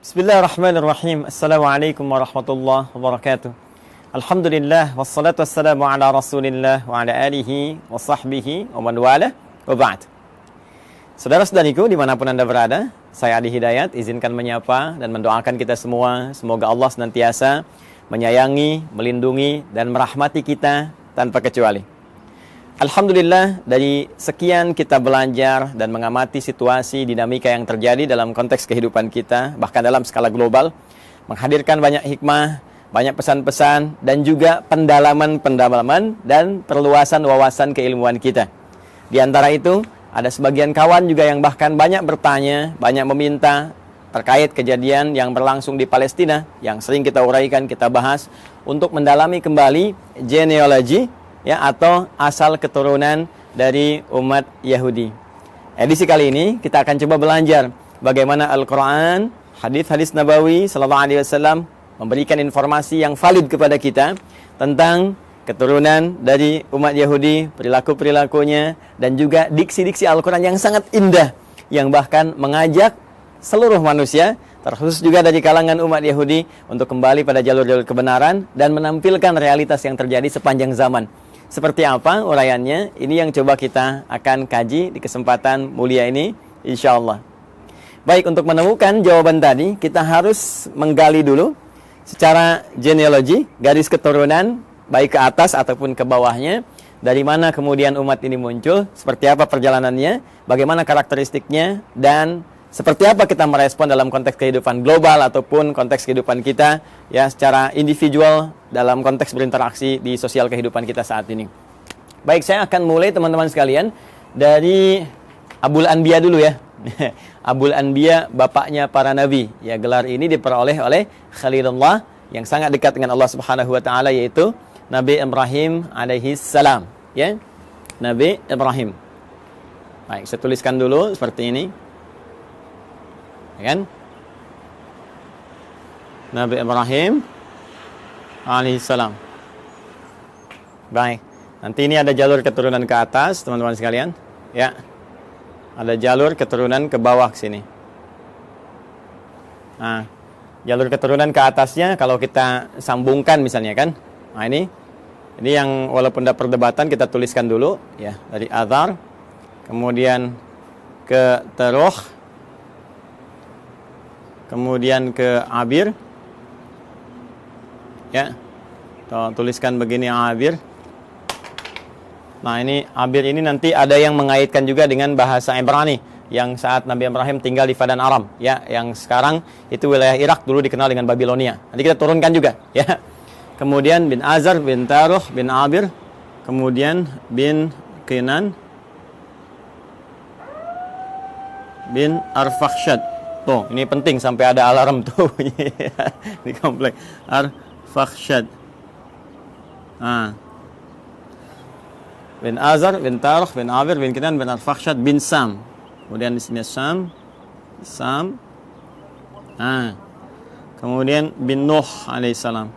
Bismillahirrahmanirrahim. Assalamualaikum warahmatullahi wabarakatuh. Alhamdulillah wassalatu wassalamu ala Rasulillah wa ala alihi wa sahbihi wa man wala wa ba'd. Saudara-saudariku dimanapun Anda berada, saya Adi Hidayat izinkan menyapa dan mendoakan kita semua, semoga Allah senantiasa menyayangi, melindungi dan merahmati kita tanpa kecuali. Alhamdulillah, dari sekian kita belajar dan mengamati situasi dinamika yang terjadi dalam konteks kehidupan kita, bahkan dalam skala global, menghadirkan banyak hikmah, banyak pesan-pesan, dan juga pendalaman-pendalaman dan perluasan wawasan keilmuan kita. Di antara itu, ada sebagian kawan juga yang bahkan banyak bertanya, banyak meminta terkait kejadian yang berlangsung di Palestina, yang sering kita uraikan, kita bahas, untuk mendalami kembali genealogi, ya, atau asal keturunan dari umat Yahudi. Edisi kali ini kita akan coba belajar bagaimana Al-Quran, hadis-hadis Nabawi Sallallahu Alaihi Wasallam memberikan informasi yang valid kepada kita tentang keturunan dari umat Yahudi, perilaku-perilakunya, dan juga diksi-diksi Al-Quran yang sangat indah, yang bahkan mengajak seluruh manusia, terkhusus juga dari kalangan umat Yahudi, untuk kembali pada jalur-jalur kebenaran dan menampilkan realitas yang terjadi sepanjang zaman. Seperti apa uraiannya? Ini yang coba kita akan kaji di kesempatan mulia ini, insyaallah. Baik, untuk menemukan jawaban tadi, kita harus menggali dulu secara genealogi, garis keturunan, baik ke atas ataupun ke bawahnya, dari mana kemudian umat ini muncul, seperti apa perjalanannya, bagaimana karakteristiknya, dan seperti apa kita merespon dalam konteks kehidupan global ataupun konteks kehidupan kita, ya, secara individual dalam konteks berinteraksi di sosial kehidupan kita saat ini. Baik, saya akan mulai teman-teman sekalian dari Abul Anbiya dulu ya. Abul Anbiya, bapaknya para nabi. Ya, gelar ini diperoleh oleh Khalilullah yang sangat dekat dengan Allah Subhanahu wa taala, yaitu Nabi Ibrahim alaihi salam, ya. Nabi Ibrahim. Baik, saya tuliskan dulu seperti ini. Ya kan? Nabi Ibrahim alaihissalam. Baik, nanti ini ada jalur keturunan ke atas, teman-teman sekalian. Ya, ada jalur keturunan ke bawah sini. Nah, jalur keturunan ke atasnya kalau kita sambungkan misalnya kan. Nah, ini yang walaupun ada perdebatan kita tuliskan dulu ya, dari Azar, kemudian ke Teruh, kemudian ke Abir, ya, tuliskan begini Abir. Nah, ini Abir ini nanti ada yang mengaitkan juga dengan bahasa Ibrani yang saat Nabi Ibrahim tinggal di Padan Aram, ya, yang sekarang itu wilayah Irak, dulu dikenal dengan Babilonia. Nanti kita turunkan juga, ya. Kemudian bin Azar, bin Taruh, bin Abir, kemudian bin Kinan, bin Arfakhshad. Tuh, ini penting sampai ada alarm tuh di komplek. Arfakhshad. Bin Azar, bin Taruh, bin Abir, bin Kinan, bin Arfakhshad, bin Sam. Kemudian di sini Sam. Kemudian bin Nuh alaihissalam.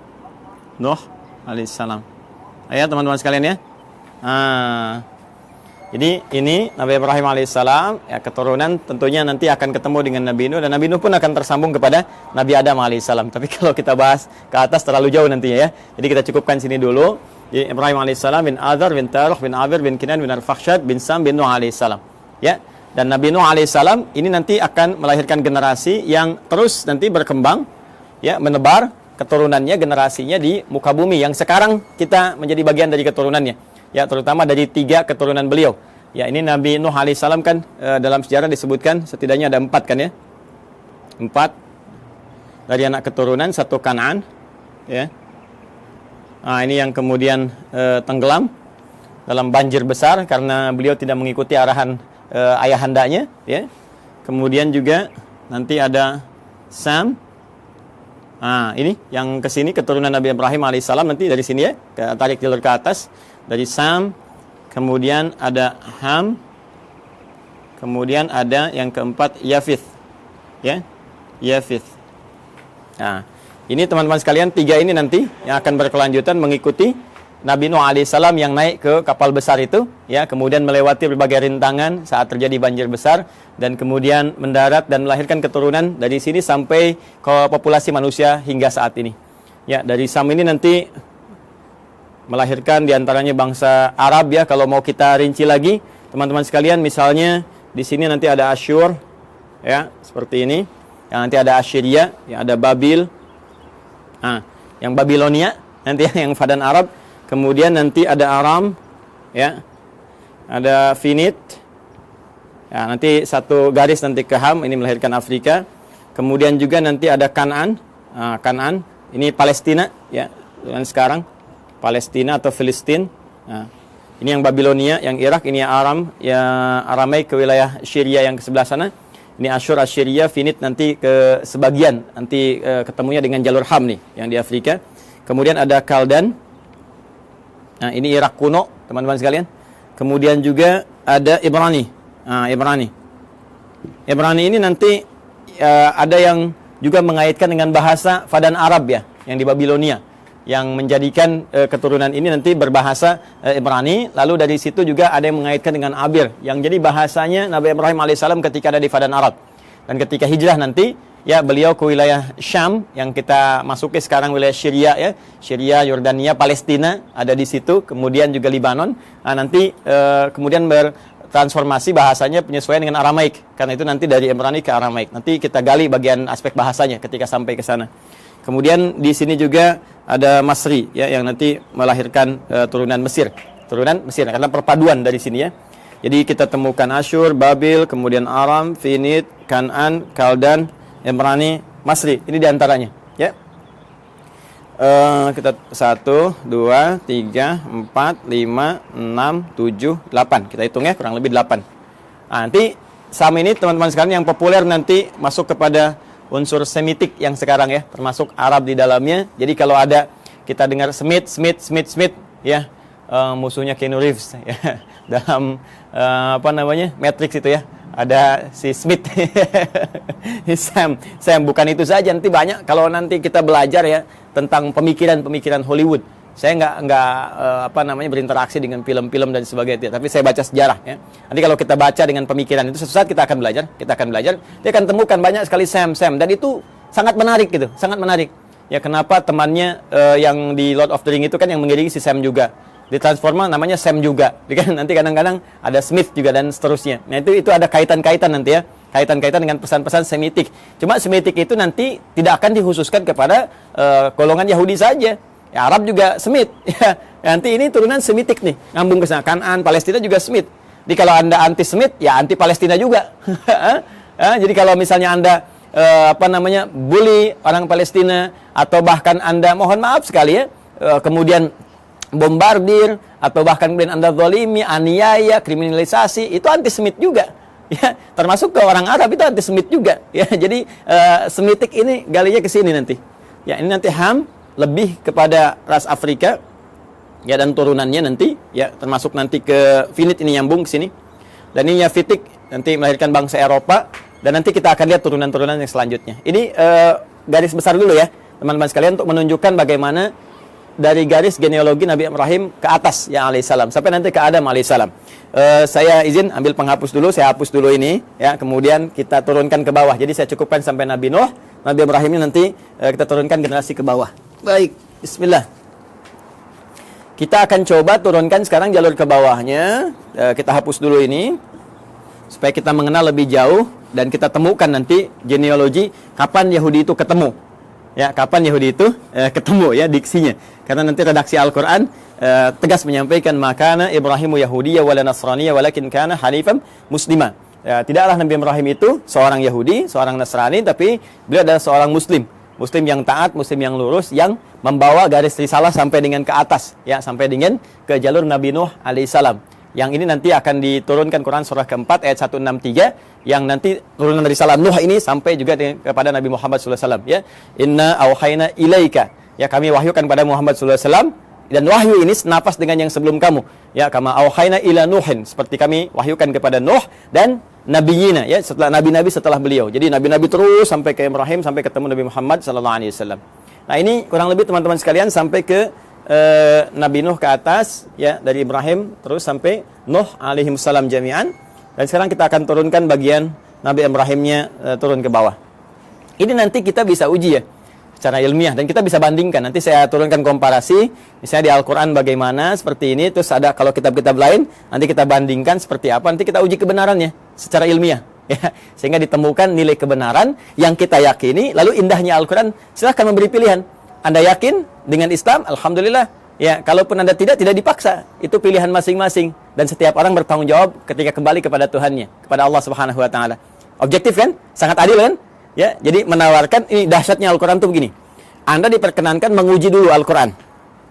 Nuh alaihissalam. Ayo teman-teman sekalian ya. Jadi ini Nabi Ibrahim alaihissalam, ya, keturunan tentunya nanti akan ketemu dengan Nabi Nuh, dan Nabi Nuh pun akan tersambung kepada Nabi Adam alaihissalam. Tapi kalau kita bahas ke atas terlalu jauh nantinya ya. Jadi kita cukupkan sini dulu. Jadi Ibrahim alaihissalam, bin Azar, bin Taruh, bin Abir, bin Kinan, bin Arfakhshad, bin Sam, bin Nuh alaihissalam. Ya. Dan Nabi Nuh alaihissalam ini nanti akan melahirkan generasi yang terus nanti berkembang, ya, menebar keturunannya, generasinya di muka bumi yang sekarang kita menjadi bagian dari keturunannya. Ya, terutama dari 3 keturunan beliau. Ya, ini Nabi Nuh alaihissalam kan dalam sejarah disebutkan setidaknya ada 4 kan ya. 4 dari anak keturunan, 1 Kan'an, ya. Nah, ini yang kemudian tenggelam dalam banjir besar karena beliau tidak mengikuti arahan ayahandanya, ya. Kemudian juga nanti ada Sam. Ini yang ke sini keturunan Nabi Ibrahim alaihissalam, nanti dari sini ya, tarik jalur ke atas. Dari Sam, kemudian ada Ham, kemudian ada yang keempat Yafith, ya, Yafith. Nah, ini teman-teman sekalian 3 ini nanti yang akan berkelanjutan mengikuti Nabi Nuh alaihissalam yang naik ke kapal besar itu, ya, kemudian melewati berbagai rintangan saat terjadi banjir besar, dan kemudian mendarat dan melahirkan keturunan dari sini sampai ke populasi manusia hingga saat ini. Ya, dari Sam ini nanti melahirkan diantaranya bangsa Arab, ya. Kalau mau kita rinci lagi, teman-teman sekalian, misalnya di sini nanti ada Asyur, ya, seperti ini. Yang nanti ada Assyria, ya, ada Babil. Nah, yang Babilonia nanti yang Fadan Arab. Kemudian nanti ada Aram, ya, ada Finit, ya, nanti satu garis nanti ke Ham, ini melahirkan Afrika. Kemudian juga nanti ada Kanaan, Kanaan, ini Palestina, ya, dan sekarang Palestina atau Filistin. Nah, ini yang Babilonia, yang Irak, ini yang Aram, ya, Aramai ke wilayah Syria yang ke sebelah sana. Ini Asyur, Assyria, Finit nanti ke sebagian, nanti ketemunya dengan jalur Ham nih, yang di Afrika. Kemudian ada Kaldan. Nah, ini Irak kuno, teman-teman sekalian. Kemudian juga ada Ibrani. Nah, Ibrani ini nanti ada yang juga mengaitkan dengan bahasa Fadan Arab, ya, yang di Babilonia, yang menjadikan keturunan ini nanti berbahasa Ibrani. Lalu dari situ juga ada yang mengaitkan dengan Abir, yang jadi bahasanya Nabi Ibrahim alaihissalam ketika ada di Fadan Arab. Dan ketika hijrah nanti, ya, beliau ke wilayah Syam yang kita masuki sekarang, wilayah Syria, ya, Syria, Yordania, Palestina ada di situ, kemudian juga Libanon. Nah, nanti kemudian bertransformasi bahasanya penyesuaian dengan Aramaik, karena itu nanti dari Ibrani ke Aramaik. Nanti kita gali bagian aspek bahasanya ketika sampai ke sana. Kemudian di sini juga ada Masri, ya, yang nanti melahirkan turunan Mesir, karena perpaduan dari sini, ya. Jadi kita temukan Asyur, Babil, kemudian Aram, Finit, Kanaan, Kaldan, Ibrani, Masri. Ini diantaranya, ya. Kita 1, 2, 3, 4, 5, 6, 7, 8. Kita hitung, ya, kurang lebih 8. Nah, nanti Sam ini teman-teman sekalian yang populer nanti masuk kepada unsur Semitik yang sekarang, ya, termasuk Arab di dalamnya. Jadi kalau ada kita dengar Smith, ya, musuhnya Keanu Reeves, ya, dalam Matrix itu, ya, ada si Smith. Sam bukan itu saja, nanti banyak kalau nanti kita belajar, ya, tentang pemikiran Hollywood. Saya nggak berinteraksi dengan film-film dan sebagainya, tapi saya baca sejarah, ya. Nanti kalau kita baca dengan pemikiran itu, suatu saat kita akan belajar, dia akan temukan banyak sekali Sam, dan itu sangat menarik gitu, sangat menarik. Ya, kenapa temannya yang di Lord of the Ring itu kan yang mengiringi si Sam juga. Ditransforma namanya Sam juga. Nanti kadang-kadang ada Smith juga dan seterusnya. Nah, itu ada kaitan-kaitan nanti, ya. Kaitan-kaitan dengan pesan-pesan Semitik. Cuma Semitik itu nanti tidak akan dikhususkan kepada golongan Yahudi saja. Ya, Arab juga Semit. Ya, nanti ini turunan Semitik nih, ngambung ke sana. Kanaan, Palestina juga Semit. Jadi kalau Anda anti Semit, ya anti Palestina juga. Jadi kalau misalnya Anda bully orang Palestina, atau bahkan Anda, mohon maaf sekali, ya, kemudian bombardir, atau bahkan kemudian Anda zalimi, aniaya, kriminalisasi, itu anti-Semit juga, ya. Termasuk ke orang Arab itu anti-Semit juga, ya. Jadi Semitik ini galinya ke sini nanti, ya. Ini nanti Ham lebih kepada ras Afrika, ya, dan turunannya nanti, ya, termasuk nanti ke Finit ini nyambung ke sini, dan ini Yafitik nanti melahirkan bangsa Eropa, dan nanti kita akan lihat turunan-turunan yang selanjutnya. Ini garis besar dulu, ya, teman-teman sekalian, untuk menunjukkan bagaimana dari garis genealogi Nabi Ibrahim ke atas, ya, alaihissalam, sampai nanti ke Adam alaihissalam. Saya izin ambil penghapus dulu, saya hapus dulu ini, ya, kemudian kita turunkan ke bawah. Jadi saya cukupkan sampai Nabi Nuh, Nabi Ibrahim ini nanti kita turunkan generasi ke bawah. Baik, bismillah. Kita akan coba turunkan sekarang jalur ke bawahnya. Kita hapus dulu ini supaya kita mengenal lebih jauh dan kita temukan nanti genealogi kapan Yahudi itu ketemu. Ya, kapan Yahudi itu ketemu, ya, diksinya. Karena nanti redaksi Al-Qur'an tegas menyampaikan makana Ibrahimu Yahudiyya wala Nasraniyya walakin kana hanifan muslima. Ya, tidaklah Nabi Ibrahim itu seorang Yahudi, seorang Nasrani, tapi beliau adalah seorang Muslim yang taat, Muslim yang lurus, yang membawa garis risalah sampai dengan ke atas, ya, sampai dengan ke jalur Nabi Nuh alaihissalam. Yang ini nanti akan diturunkan Quran surah keempat ayat 163, yang nanti turunan risalah Nuh ini sampai juga kepada Nabi Muhammad SAW, ya. Inna auhayna ilaika, ya, kami wahyukan kepada Muhammad SAW, dan wahyu ini senapas dengan yang sebelum kamu, ya, kama auhayna ila Nuhin, seperti kami wahyukan kepada Nuh dan nabiyina, ya, setelah nabi-nabi setelah beliau. Jadi nabi-nabi terus sampai ke Ibrahim, sampai ketemu Nabi Muhammad SAW. Nah, ini kurang lebih teman-teman sekalian sampai ke Nabi Nuh ke atas, ya, dari Ibrahim terus sampai Nuh alaihi salam jami'an. Dan sekarang kita akan turunkan bagian Nabi Ibrahimnya turun ke bawah. Ini nanti kita bisa uji ya secara ilmiah dan kita bisa bandingkan. Nanti saya turunkan komparasi, misalnya di Al-Qur'an bagaimana seperti ini, terus ada kalau kitab-kitab lain, nanti kita bandingkan seperti apa, nanti kita uji kebenarannya secara ilmiah. Ya, sehingga ditemukan nilai kebenaran yang kita yakini. Lalu indahnya Al-Quran, silahkan memberi pilihan. Anda yakin dengan Islam, alhamdulillah. Ya, kalaupun Anda tidak dipaksa. Itu pilihan masing-masing. Dan setiap orang bertanggung jawab ketika kembali kepada Tuhannya, kepada Allah Subhanahu Wa Taala. Objektif kan? Sangat adil kan? Ya, jadi menawarkan, ini dahsyatnya Al-Quran itu begini. Anda diperkenankan menguji dulu Al-Quran.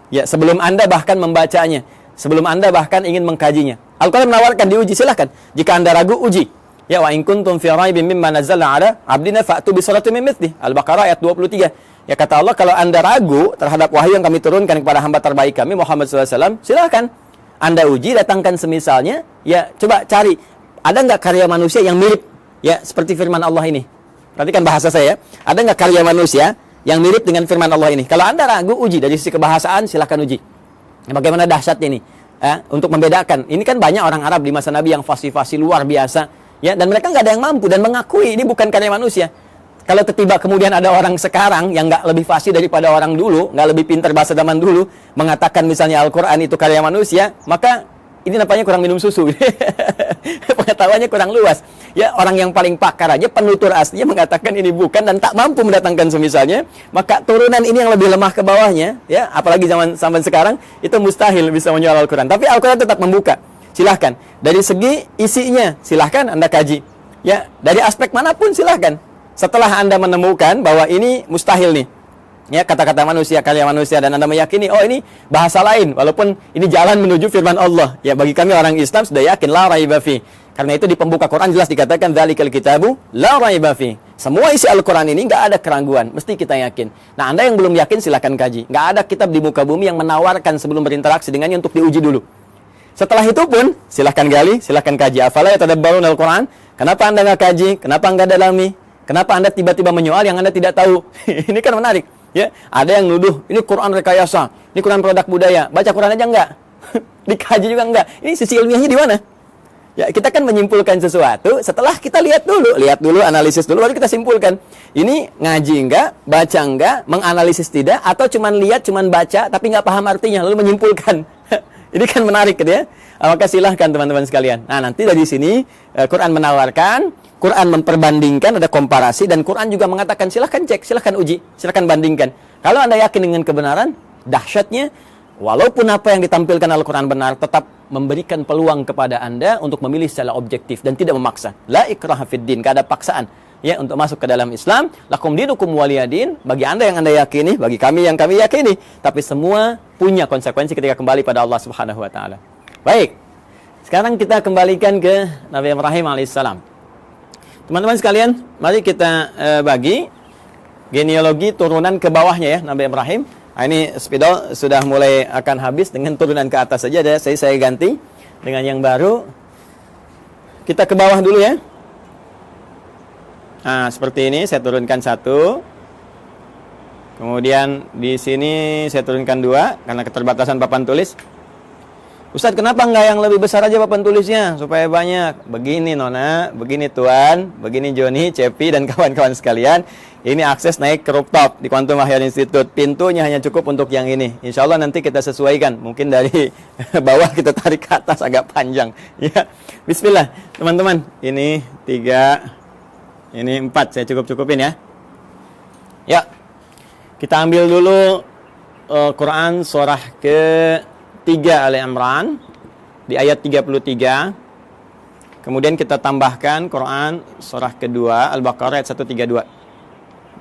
Ya, sebelum Anda bahkan membacanya, sebelum Anda bahkan ingin mengkajinya. Al-Quran menawarkan diuji, silahkan. Jika Anda ragu, uji. Ya, wa in kuntum fi raibin mimma nazzalna ala abdina fa'tu bi suratin min mithli. Al-Baqarah ayat 23. Ya, kata Allah, kalau Anda ragu terhadap wahyu yang kami turunkan kepada hamba terbaik kami Muhammad SAW, silakan Anda uji, datangkan semisalnya. Ya, coba cari ada nggak karya manusia yang mirip ya seperti firman Allah ini. Perhatikan bahasa saya. Ada nggak karya manusia yang mirip dengan firman Allah ini? Kalau Anda ragu, uji dari sisi kebahasaan, silakan uji. Ya, bagaimana dahsyatnya ini? Untuk membedakan. Ini kan banyak orang Arab di masa Nabi yang fasih-fasih luar biasa. Ya, dan mereka nggak ada yang mampu dan mengakui ini bukan karya manusia. Kalau tiba kemudian ada orang sekarang yang nggak lebih fasih daripada orang dulu, nggak lebih pintar bahasa zaman dulu, mengatakan misalnya Al-Quran itu karya manusia, maka ini nampaknya kurang minum susu. Pengetahuannya kurang luas. Ya, orang yang paling pakar aja, penutur aslinya mengatakan ini bukan dan tak mampu mendatangkan semisalnya, maka turunan ini yang lebih lemah ke bawahnya, ya, apalagi zaman sekarang, itu mustahil bisa menjual Al-Quran. Tapi Al-Quran tetap membuka. Silahkan. Dari segi isinya, silahkan Anda kaji. Ya, dari aspek manapun silahkan. Setelah Anda menemukan bahwa ini mustahil nih, ya, kata-kata manusia, karya manusia, dan Anda meyakini, oh ini bahasa lain, walaupun ini jalan menuju firman Allah. Ya, bagi kami orang Islam sudah yakin, la raiba fi. Karena itu di pembuka Quran jelas dikatakan, dzalikal kitabu la raiba fi. Semua isi Al-Quran ini nggak ada keraguan, mesti kita yakin. Nah, Anda yang belum yakin silahkan kaji. Nggak ada kitab di muka bumi yang menawarkan sebelum berinteraksi dengannya untuk diuji dulu. Setelah itu pun, silahkan gali, silahkan kaji. Afala yatadabbarun Al-Quran? Kenapa Anda nggak kaji? Kenapa nggak dalami? Kenapa Anda tiba-tiba menyoal yang Anda tidak tahu? Ini kan menarik. Ya, ada yang nuduh, ini Quran rekayasa, ini Quran produk budaya. Baca Quran aja enggak? Dikaji juga enggak? Ini sisi ilmiahnya di mana? Ya, kita kan menyimpulkan sesuatu setelah kita lihat dulu, analisis dulu, baru kita simpulkan. Ini ngaji enggak, baca enggak, menganalisis tidak, atau cuman lihat, cuman baca, tapi nggak paham artinya, lalu menyimpulkan. Ini kan menarik gitu ya. Maka silahkan teman-teman sekalian. Nah, nanti dari sini Quran menawarkan, Quran memperbandingkan, ada komparasi, dan Quran juga mengatakan silahkan cek, silahkan uji, silahkan bandingkan. Kalau Anda yakin dengan kebenaran, dahsyatnya, walaupun apa yang ditampilkan Al-Quran benar, tetap memberikan peluang kepada Anda untuk memilih secara objektif dan tidak memaksa. La ikraha fid din, tidak ada paksaan. Ya, untuk masuk ke dalam Islam, lakum dinukum waliyadin, bagi Anda yang Anda yakini, bagi kami yang kami yakini, tapi semua punya konsekuensi ketika kembali pada Allah Subhanahu wa taala. Baik. Sekarang kita kembalikan ke Nabi Ibrahim alaihissalam. Teman-teman sekalian, mari kita bagi genealogi turunan ke bawahnya ya Nabi Ibrahim. Nah, ini spidol sudah mulai akan habis dengan turunan ke atas saja, saya ganti dengan yang baru. Kita ke bawah dulu ya. Nah, seperti ini saya turunkan satu. Kemudian di sini saya turunkan dua karena keterbatasan papan tulis. Ustaz, kenapa nggak yang lebih besar aja papan tulisnya supaya banyak? Begini Nona, begini Tuan, begini Joni, Cepi dan kawan-kawan sekalian. Ini akses naik ke rooftop di Quantum Mahir Institute. Pintunya hanya cukup untuk yang ini. Insya Allah nanti kita sesuaikan. Mungkin dari bawah kita tarik ke atas agak panjang. Ya, Bismillah teman-teman. Ini 3. Ini 4, saya cukup-cupin ya. Ya, kita ambil dulu Quran surah ke-3 Ali Imran di ayat 33. Kemudian kita tambahkan Quran surah kedua Al-Baqarah ayat 132.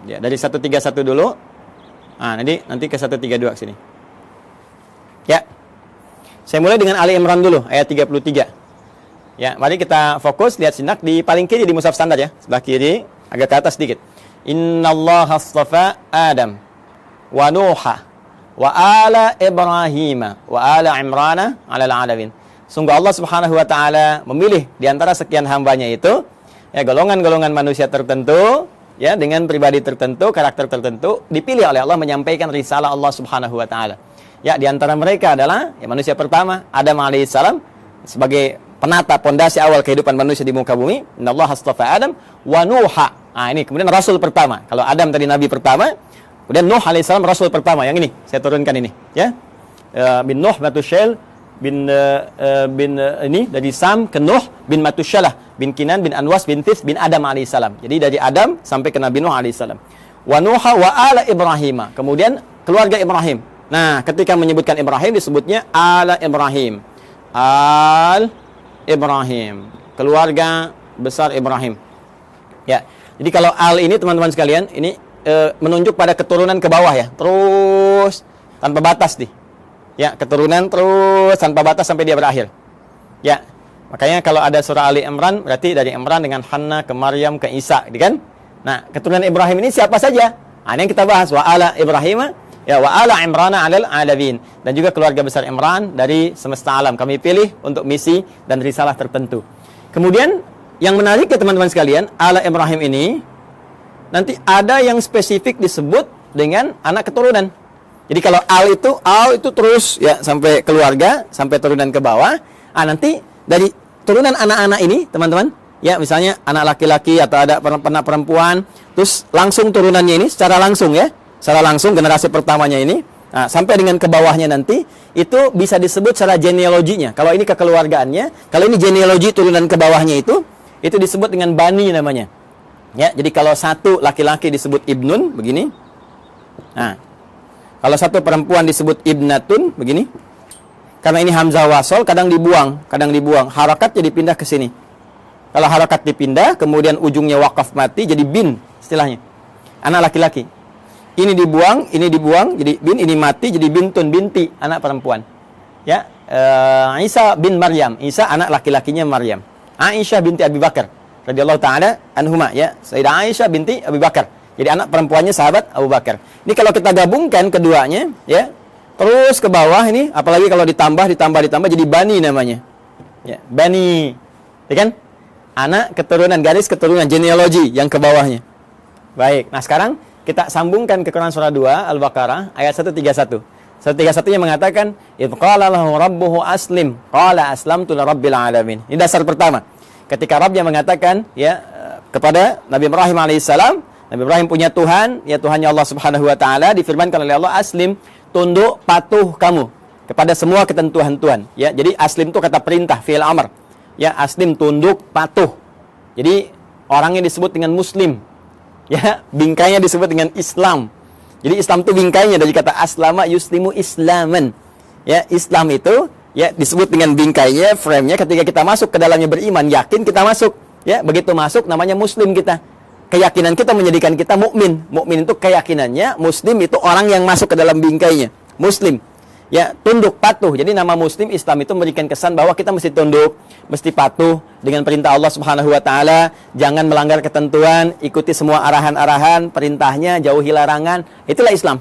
Ya, dari 131 dulu. Nah, nanti ke 132 ke sini. Ya. Saya mulai dengan Ali Imran dulu ayat 33. Ya, mari kita fokus, lihat sinak di paling kiri di mushaf standar ya, sebelah kiri, agak ke atas sedikit. Innallaha astafa Adam wa Nuha wa ala Ibrahim wa ala Imrana 'alal 'alamin. Sungguh Allah Subhanahu wa taala memilih di antara sekian hambanya itu ya golongan-golongan manusia tertentu ya dengan pribadi tertentu, karakter tertentu dipilih oleh Allah menyampaikan risalah Allah Subhanahu wa taala. Ya, di antara mereka adalah ya, manusia pertama Adam alaihissalam sebagai penata pondasi awal kehidupan manusia di muka bumi. Innallaha astafa Adam wa Nuha. Nah, ini kemudian rasul pertama. Kalau Adam tadi nabi pertama, kemudian Nuh alaihissalam rasul pertama. Yang ini saya turunkan ini, ya. Bin Nuh Matusyail bin ini dari Sam ke Nuh bin Matusyalah bin Kinan bin Anwas bin Tis bin Adam alaihissalam. Jadi dari Adam sampai ke Nabi Nuh alaihissalam. Wa Nuha wa ala Ibrahim. Kemudian keluarga Ibrahim. Nah, ketika menyebutkan Ibrahim disebutnya ala Ibrahim. Al Ibrahim, keluarga besar Ibrahim. Ya. Jadi kalau al ini teman-teman sekalian, ini menunjuk pada keturunan ke bawah ya. Terus tanpa batas nih. Ya, keturunan terus tanpa batas sampai dia berakhir. Ya. Makanya kalau ada surah Ali Imran berarti dari Imran dengan Hanna ke Maryam ke Isa, gitu kan? Nah, keturunan Ibrahim ini siapa saja? Nah, ini yang kita bahas wa ala Ibrahim ya wa ala Imrana 'alal 'alamin, dan juga keluarga besar Imran dari semesta alam kami pilih untuk misi dan risalah tertentu. Kemudian yang menarik ya teman-teman sekalian, ala Ibrahim ini nanti ada yang spesifik disebut dengan anak keturunan. Jadi kalau al itu terus ya sampai keluarga, sampai turunan ke bawah. Nanti dari turunan anak-anak ini teman-teman, ya misalnya anak laki-laki atau ada anak perempuan, terus langsung turunannya ini secara langsung ya. Secara langsung generasi pertamanya ini sampai dengan ke bawahnya nanti itu bisa disebut secara genealoginya. Kalau ini kekeluargaannya, kalau ini genealogi turunan ke bawahnya itu disebut dengan bani namanya. Ya, jadi kalau satu laki-laki disebut ibnun begini. Nah, kalau satu perempuan disebut ibnatun begini. Karena ini hamzah wasol kadang dibuang. Harakat jadi pindah ke sini. Kalau harakat dipindah, kemudian ujungnya wakaf mati jadi bin istilahnya. Anak laki-laki. Ini dibuang, jadi bin, ini mati, jadi bintun, binti, anak perempuan. Ya, Isa bin Maryam, Isa anak laki-lakinya Maryam. Aisyah binti Abi Bakar, radhiyallahu taala anhuma, ya, Sayyidah Aisyah binti Abi Bakar. Jadi anak perempuannya sahabat Abu Bakar. Ini kalau kita gabungkan keduanya, ya, terus ke bawah ini, apalagi kalau ditambah, jadi bani namanya. Ya, bani, ya kan? Anak keturunan, garis keturunan, genealogi yang ke bawahnya. Baik, nah sekarang kita sambungkan ke Quran surah 2 Al-Baqarah ayat 131. 131-nya mengatakan, "Idz qala lahu rabbuhu aslim, qala aslamtu lirabbil alamin." Ini dasar pertama. Ketika Rabbnya mengatakan ya kepada Nabi Ibrahim alaihissalam, Nabi Ibrahim punya Tuhan, ya Tuhannya Allah Subhanahu wa taala, difirmankan oleh Allah, "Aslim, tunduk patuh kamu kepada semua ketentuan Tuhan." Ya, jadi aslim itu kata perintah, fi'il amr. Ya, aslim tunduk patuh. Jadi orangnya disebut dengan muslim. Ya, bingkainya disebut dengan Islam. Jadi Islam itu bingkainya dari kata aslama yuslimu islaman. Ya, Islam itu ya disebut dengan bingkainya, frame-nya ketika kita masuk ke dalamnya beriman, yakin kita masuk. Ya, begitu masuk namanya muslim kita. Keyakinan kita menjadikan kita mukmin. Mukmin itu keyakinannya, muslim itu orang yang masuk ke dalam bingkainya. Muslim. Ya, tunduk patuh. Jadi nama muslim Islam itu memberikan kesan bahwa kita mesti tunduk, mesti patuh dengan perintah Allah Subhanahu wa taala, jangan melanggar ketentuan, ikuti semua arahan-arahan, perintahnya, jauhi larangan. Itulah Islam.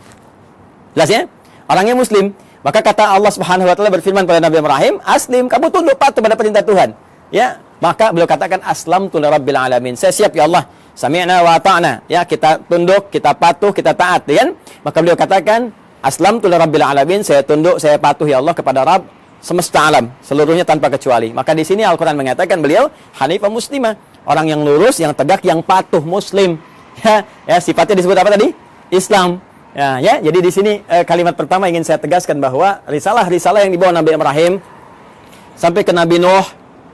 Jelas ya? Orangnya muslim. Maka kata Allah Subhanahu wa taala berfirman pada Nabi Ibrahim, "Aslim, kamu tunduk patuh pada perintah Tuhan." Ya, maka beliau katakan aslamtu lirabbil alamin. Saya siap ya Allah. Sami'na wa ata'na. Ya, kita tunduk, kita patuh, kita taat, ya kan? Maka beliau katakan aslamtu lirabbil alamin, saya tunduk, saya patuh ya Allah kepada Rabb semesta alam, seluruhnya tanpa kecuali. Maka di sini Al-Qur'an mengatakan beliau hanifah muslimah, orang yang lurus, yang tegak, yang patuh, muslim. Ya, sifatnya disebut apa tadi? Islam. Ya, jadi di sini kalimat pertama ingin saya tegaskan bahwa risalah-risalah yang dibawa Nabi Ibrahim sampai ke Nabi Nuh,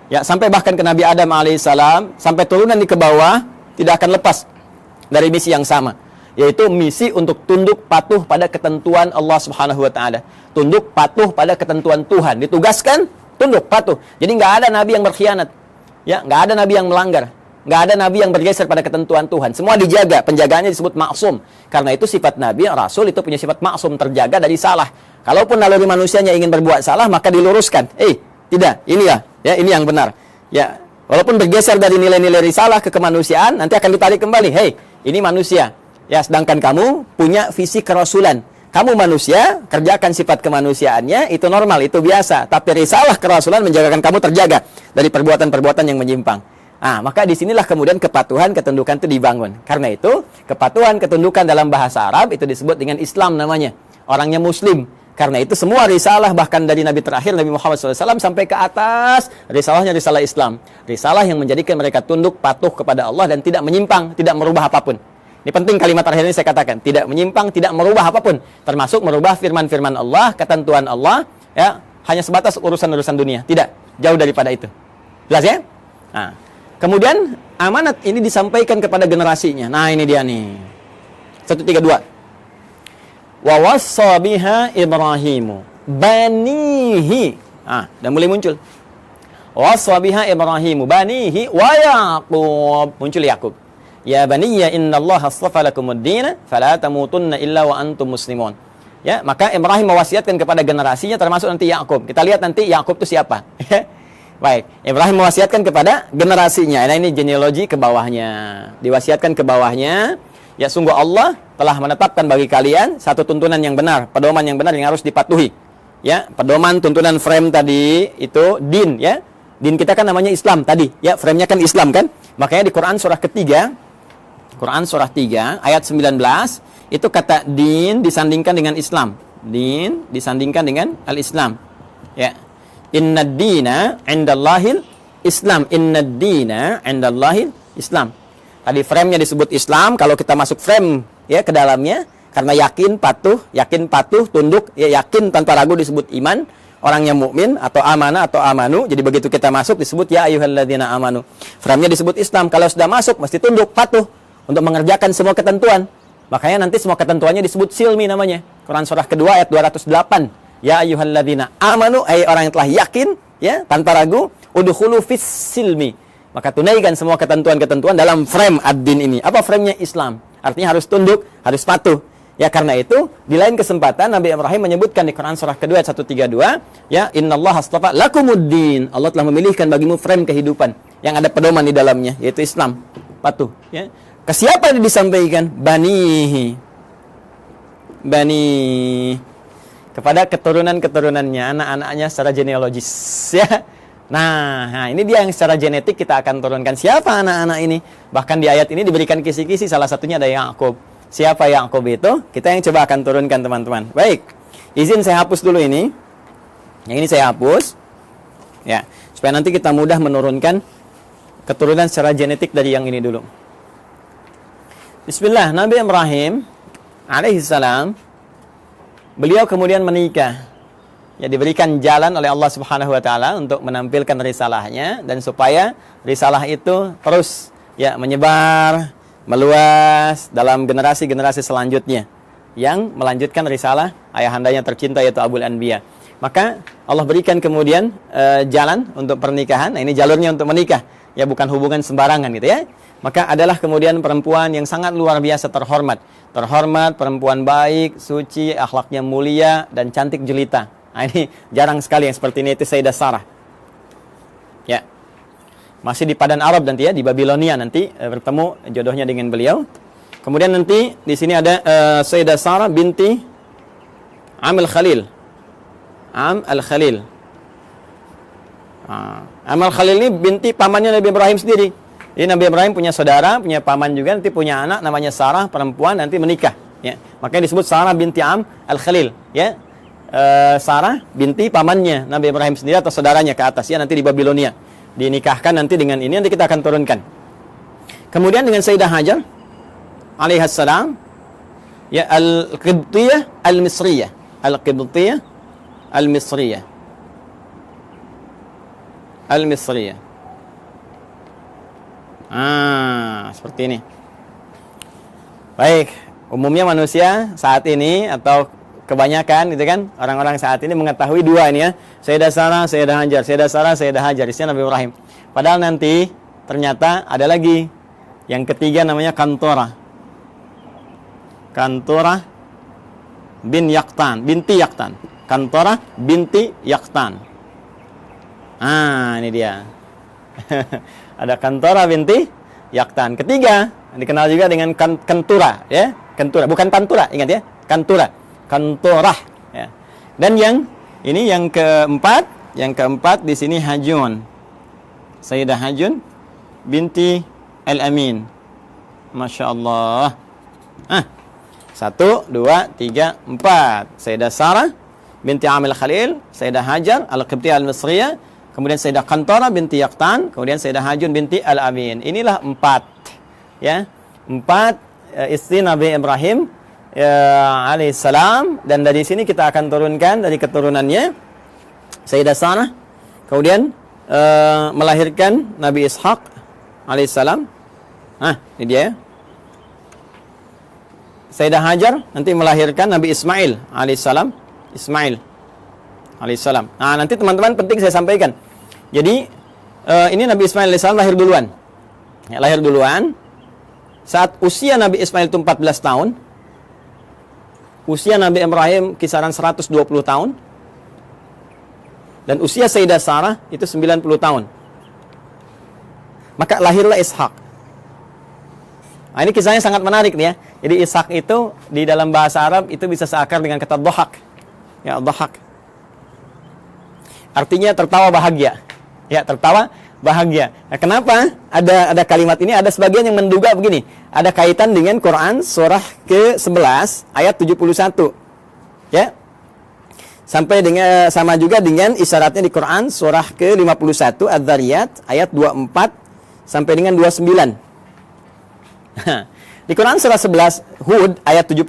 ya, sampai bahkan ke Nabi Adam alaihissalam, sampai turunan di ke bawah tidak akan lepas dari misi yang sama, yaitu misi untuk tunduk patuh pada ketentuan Allah Subhanahu wa taala. Tunduk patuh pada ketentuan Tuhan. Ditugaskan tunduk patuh. Jadi nggak ada nabi yang berkhianat. Ya, nggak ada nabi yang melanggar. Nggak ada nabi yang bergeser pada ketentuan Tuhan. Semua dijaga, penjagaannya disebut maksum. Karena itu sifat nabi, rasul itu punya sifat maksum, terjaga dari salah. Kalaupun naluri manusianya ingin berbuat salah, maka diluruskan. Tidak, ini ya, ini yang benar. Ya, walaupun bergeser dari nilai-nilai risalah ke kemanusiaan, nanti akan ditarik kembali. Ini manusia. Ya, sedangkan kamu punya visi kerasulan. Kamu manusia, kerjakan sifat kemanusiaannya, itu normal, itu biasa. Tapi risalah kerasulan menjagakan kamu terjaga dari perbuatan-perbuatan yang menyimpang. Maka disinilah kemudian kepatuhan, ketundukan itu dibangun. Karena itu, kepatuhan, ketundukan dalam bahasa Arab itu disebut dengan Islam namanya. Orangnya muslim. Karena itu semua risalah bahkan dari Nabi terakhir Nabi Muhammad SAW sampai ke atas, risalahnya risalah Islam. Risalah yang menjadikan mereka tunduk patuh kepada Allah dan tidak menyimpang, tidak merubah apapun. Ini penting kalimat terakhir ini saya katakan, tidak menyimpang, tidak merubah apapun, termasuk merubah firman-firman Allah, ketentuan Allah, ya, hanya sebatas urusan-urusan dunia. Tidak, jauh daripada itu. Jelas ya? Nah, kemudian amanat ini disampaikan kepada generasinya. Nah, ini dia nih. 132. Wa wassa biha Ibrahimu banihi. Dan mulai muncul. Wassa biha Ibrahimu banihi wa Yaqub. Muncul Yaqub. Ya baniya innallaha astafa lakumuddin fala tamutunna illa wa antum muslimun. Ya, maka Ibrahim mewasiatkan kepada generasinya termasuk nanti Yaqub. Kita lihat nanti Yaqub itu siapa. Baik, Ibrahim mewasiatkan kepada generasinya. Nah, ini genealogi ke bawahnya. Diwasiatkan ke bawahnya. Ya, sungguh Allah telah menetapkan bagi kalian satu tuntunan yang benar, pedoman yang benar yang harus dipatuhi. Ya, pedoman tuntunan frame tadi itu din, ya. Din kita kan namanya Islam tadi, ya, frame-nya kan Islam kan? Makanya di Quran surah ketiga, Quran surah 3 ayat 19, itu kata din disandingkan dengan Islam. Din disandingkan dengan al-Islam. Ya. Innad dina 'indallahil Islam. Innad dina 'indallahil Islam. Tadi frame-nya disebut Islam, kalau kita masuk frame ya ke dalamnya karena yakin patuh, tunduk, ya yakin tanpa ragu disebut iman, orang yang mukmin atau amanah atau amanu. Jadi begitu kita masuk disebut ya ayyuhalladzina amanu. Frame-nya disebut Islam. Kalau sudah masuk mesti tunduk, patuh untuk mengerjakan semua ketentuan. Makanya nanti semua ketentuannya disebut silmi namanya. Quran surah kedua ayat 208. Ya ayyuhalladzina amanu, ay orang yang telah yakin ya tanpa ragu, udkhulu fis silmi. Maka tunaikan semua ketentuan-ketentuan dalam frame ad-din ini. Apa frame-nya? Islam. Artinya harus tunduk, harus patuh. Ya, karena itu di lain kesempatan Nabi Ibrahim menyebutkan di Quran surah kedua ayat 132, ya innallaha astafa lakumuddin. Allah telah memilihkan bagimu frame kehidupan yang ada pedoman di dalamnya, yaitu Islam. Patuh, ya. Ke siapa ini disampaikan? Banihi. Bani kepada keturunan-keturunannya, anak-anaknya secara genealogis, ya. Nah, ini dia yang secara genetik kita akan turunkan. Siapa anak-anak ini? Bahkan di ayat ini diberikan kisi-kisi, salah satunya ada Yaqub. Siapa Yaqub itu? Kita yang coba akan turunkan, teman-teman. Baik, izin saya hapus dulu ini. Yang ini saya hapus. Ya, supaya nanti kita mudah menurunkan keturunan secara genetik dari yang ini dulu. Bismillah, Nabi Ibrahim alaihissalam, beliau kemudian menikah. Ya, diberikan jalan oleh Allah Subhanahu wa taala untuk menampilkan risalahnya dan supaya risalah itu terus ya menyebar, meluas dalam generasi-generasi selanjutnya yang melanjutkan risalah ayahandanya tercinta yaitu Abul Anbiya. Maka Allah berikan kemudian jalan untuk pernikahan. Nah, ini jalurnya untuk menikah. Ya, bukan hubungan sembarangan gitu ya. Maka adalah kemudian perempuan yang sangat luar biasa terhormat. Terhormat, perempuan baik, suci, akhlaknya mulia dan cantik jelita. Nah, ini jarang sekali yang seperti ini, itu Sayyidah Sarah. Ya. Masih di Padan Arab nanti ya, di Babilonia nanti bertemu jodohnya dengan beliau. Kemudian nanti di sini ada Sayyidah Sarah binti Am al-Khalil. Am al-Khalil. Am al-Khalil ini binti pamannya Nabi Ibrahim sendiri. Jadi Nabi Ibrahim punya saudara, punya paman juga, nanti punya anak namanya Sarah, perempuan, nanti menikah. Ya. Makanya disebut Sarah binti Am al-Khalil. Ya. Sarah binti pamannya Nabi Ibrahim sendiri atau saudaranya ke atas ya, nanti di Babilonia dinikahkan nanti dengan ini, nanti kita akan turunkan. Kemudian dengan Sayyidah Hajar alaihassalam ya, al-Qibtiyah al-Misriyah, al-Qibtiyah al-Misriyah, al-Misriyah. Seperti ini. Baik, umumnya manusia saat ini atau kebanyakan gitu kan, orang-orang saat ini mengetahui dua ini ya, Sayyidah Sarah, Sayyidah Hajar, Sayyidah Sarah, Sayyidah Hajar, istrinya Nabi Ibrahim. Padahal nanti ternyata ada lagi yang ketiga namanya Kantorah. Kantorah bin Yaqtan, binti Yaqtan. Kantorah binti Yaqtan. Ini dia. Ada Kantorah binti Yaqtan. Ketiga dikenal juga dengan Kentura ya, Kentura, bukan Pantura, ingat ya, Kantura. Kantorah ya. Dan yang ini yang keempat di sini Hajun. Sayyidah Hajun binti Al-Amin. Masya Allah. 1, 2, 3, 4. Sayyidah Sarah binti Amil Khalil, Sayyidah Hajar Al-Qibtiyah Al-Misriyah, kemudian Sayyidah Qantara binti Yaqtan, kemudian Sayyidah Hajun binti Al-Amin. Inilah 4 ya. 4 istri Nabi Ibrahim alaihissalam, dan dari sini kita akan turunkan dari keturunannya Sayyidah Sarah, kemudian melahirkan Nabi Ishaq alaihissalam. Ini dia. Sayyidah Hajar nanti melahirkan Nabi Ismail alaihissalam. Nanti teman-teman penting saya sampaikan. Jadi ini Nabi Ismail alaihissalam lahir duluan. Ya, lahir duluan. Saat usia Nabi Ismail itu 14 tahun, usia Nabi Ibrahim kisaran 120 tahun, dan usia Sayyidah Sarah itu 90 tahun. Maka lahirlah Ishak. Nah, ini kisahnya sangat menarik nih ya. Jadi Ishak itu di dalam bahasa Arab itu bisa seakar dengan kata dhahak. Ya, dhahak. Artinya tertawa bahagia. Ya, tertawa bahagia. Nah, kenapa ada kalimat ini? Ada sebagian yang menduga begini. Ada kaitan dengan Quran surah ke-11 ayat 71. Ya. Sampai dengan sama juga dengan isyaratnya di Quran surah ke-51 Adz-Dzariyat ayat 24 sampai dengan 29. Di Quran surah 11 Hud ayat 71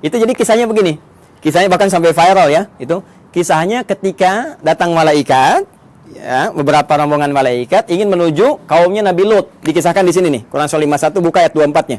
itu jadi kisahnya begini. Kisahnya bahkan sampai viral ya. Itu kisahnya ketika datang malaikat, ya, beberapa rombongan malaikat ingin menuju kaumnya Nabi Lut. Dikisahkan di sini nih. Quran surah 51 buka ayat 24-nya.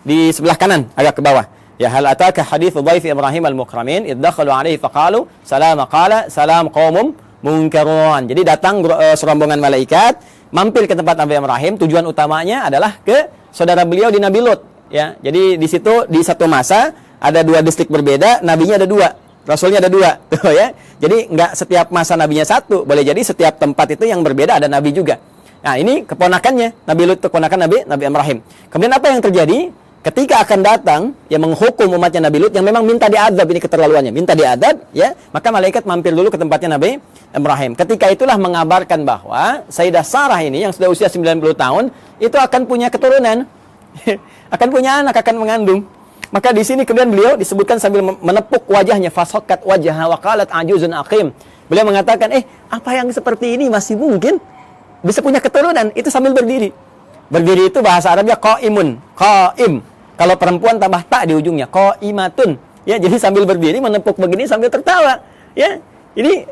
Di sebelah kanan agak ke bawah. Ya, hal ataka haditsu dhaif Ibrahim al-mukramin id dakhalu alaihi faqalu salama qala salam qaumum munkarun. Jadi datang serombongan malaikat mampir ke tempat Nabi Ibrahim. Tujuan utamanya adalah ke saudara beliau di Nabi Lut, ya. Jadi di situ di satu masa ada 2 distrik berbeda, nabinya ada 2, rasulnya ada 2, tuh ya. Jadi nggak setiap masa nabinya satu, boleh jadi setiap tempat itu yang berbeda ada nabi juga. Nah, ini keponakannya, Nabi Lut keponakan Nabi Ibrahim. Kemudian apa yang terjadi? Ketika akan datang yang menghukum umatnya Nabi Lut yang memang minta diadab, ini keterlaluannya, minta diadab, ya, maka malaikat mampir dulu ke tempatnya Nabi Ibrahim. Ketika itulah mengabarkan bahwa Sayyidah Sarah ini yang sudah usia 90 tahun itu akan punya keturunan, akan punya anak, akan mengandung. Maka di sini kemudian beliau disebutkan sambil menepuk wajahnya, fasaqat wajhaha wa qalat ajuzun aqim. Beliau mengatakan, apa yang seperti ini masih mungkin bisa punya keturunan? Itu sambil berdiri. Berdiri itu bahasa Arabnya qaimun, qaim. Kalau perempuan tambah tak di ujungnya, qaimatun. Ya, jadi sambil berdiri menepuk begini sambil tertawa. Ya. Ini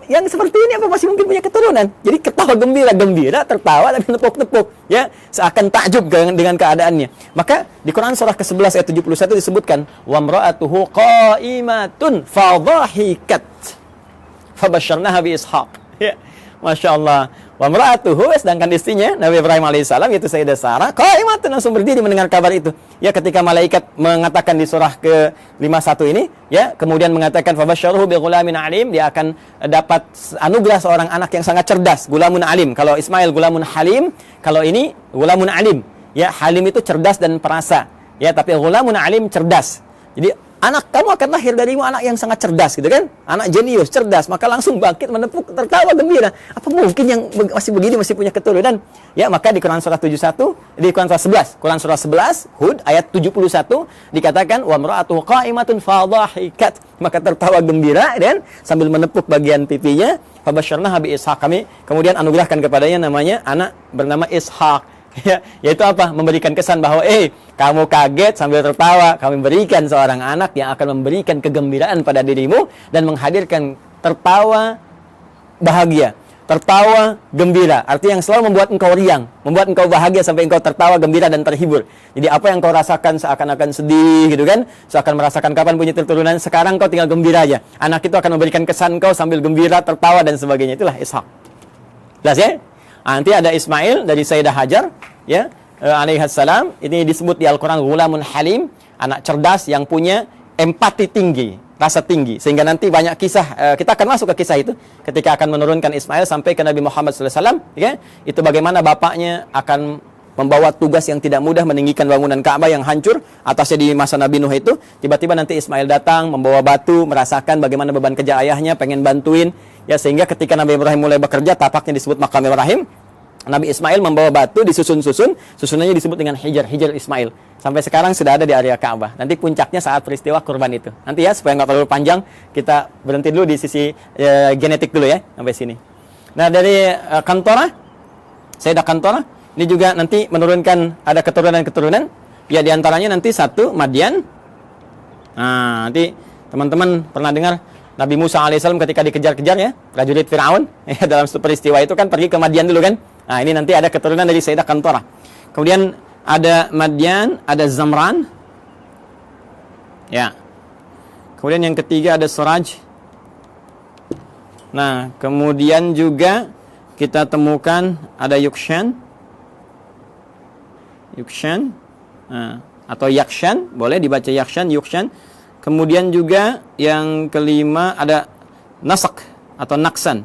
Yang seperti ini apa masih mungkin punya keturunan? Jadi ketawa gembira, tertawa dan menepuk-nepuk, ya, seakan takjub dengan keadaannya. Maka di Quran surah ke-11 ayat 71 disebutkan, wa imra'atuhu qa'imatun fadhahikat fabasyarnaha bi Ishaq. Ya. Masya Allah. Wa imra'atuhu, sedangkan istrinya Nabi Ibrahim alaihissalam yaitu Sayyidah Sarah qa'imatun, langsung berdiri mendengar kabar itu. Ya, ketika malaikat mengatakan di surah ke-51 ini, ya, kemudian mengatakan fabasyaruhu bi ghulamin alim, dia akan dapat anugerah seorang anak yang sangat cerdas, gulamun alim. Kalau Ismail gulamun halim, kalau ini gulamun alim. Ya, halim itu cerdas dan perasa. Ya, tapi gulamun alim cerdas. Jadi anak kamu akan lahir darimu anak yang sangat cerdas, gitu kan? Anak jenius, cerdas, maka langsung bangkit menepuk, tertawa gembira. Apa mungkin yang masih begini masih punya keturunan? Ya, maka di Quran surah 71, di Quran surah 11, Hud ayat 71 dikatakan wa imra'atuhu qa'imatun fadhahikat, maka tertawa gembira dan sambil menepuk bagian pipinya, fabasyarnaha bi Ishaq, kami kemudian anugerahkan kepadanya namanya anak bernama Ishaq. Ya, yaitu apa? Memberikan kesan bahwa kamu kaget sambil tertawa, kami berikan seorang anak yang akan memberikan kegembiraan pada dirimu dan menghadirkan tertawa bahagia, tertawa gembira. Artinya yang selalu membuat engkau riang, membuat engkau bahagia sampai engkau tertawa gembira dan terhibur. Jadi apa yang kau rasakan seakan-akan sedih, gitu kan? Seakan merasakan kapan punya keturunan, sekarang kau tinggal gembira aja. Anak itu akan memberikan kesan kau sambil gembira, tertawa dan sebagainya. Itulah Ishak. Jelas ya? Nanti ada Ismail dari Sayyidah Hajar, ya, alaihissalam. Ini disebut di Al-Quran ghulamun halim, anak cerdas yang punya empati tinggi, rasa tinggi. Sehingga nanti banyak kisah, kita akan masuk ke kisah itu ketika akan menurunkan Ismail sampai ke Nabi Muhammad SAW, ya. Itu bagaimana bapaknya akan membawa tugas yang tidak mudah meninggikan bangunan Ka'bah yang hancur atasnya di masa Nabi Nuh itu. Tiba-tiba nanti Ismail datang membawa batu, merasakan bagaimana beban kerja ayahnya, pengen bantuin, ya, sehingga ketika Nabi Ibrahim mulai bekerja, tapaknya disebut makam Ibrahim. Nabi Ismail membawa batu disusun-susun, susunannya disebut dengan Hijr Ismail. Sampai sekarang sudah ada di area Ka'bah. Nanti puncaknya saat peristiwa kurban itu. Nanti ya, supaya nggak terlalu panjang, kita berhenti dulu di sisi genetik dulu ya, sampai sini. Nah, dari Kantorah, Sayyidah Kantorah, ini juga nanti menurunkan ada keturunan-keturunan. Ya, diantaranya nanti satu, Madian. Nah, nanti teman-teman pernah dengar Nabi Musa alaihissalam ketika dikejar-kejar ya, prajurit Fir'aun, ya, dalam peristiwa itu kan pergi ke Madian dulu kan. Nah, ini nanti ada keturunan dari Sayyidah Kantorah. Kemudian ada Madian, ada Zamran. Ya. Kemudian yang ketiga ada Suraj. Nah, kemudian juga kita temukan ada Yukshan. Nah, atau Yakshan, boleh dibaca Yakshan, Yukshan. Kemudian juga yang kelima ada Nasak atau Naksan.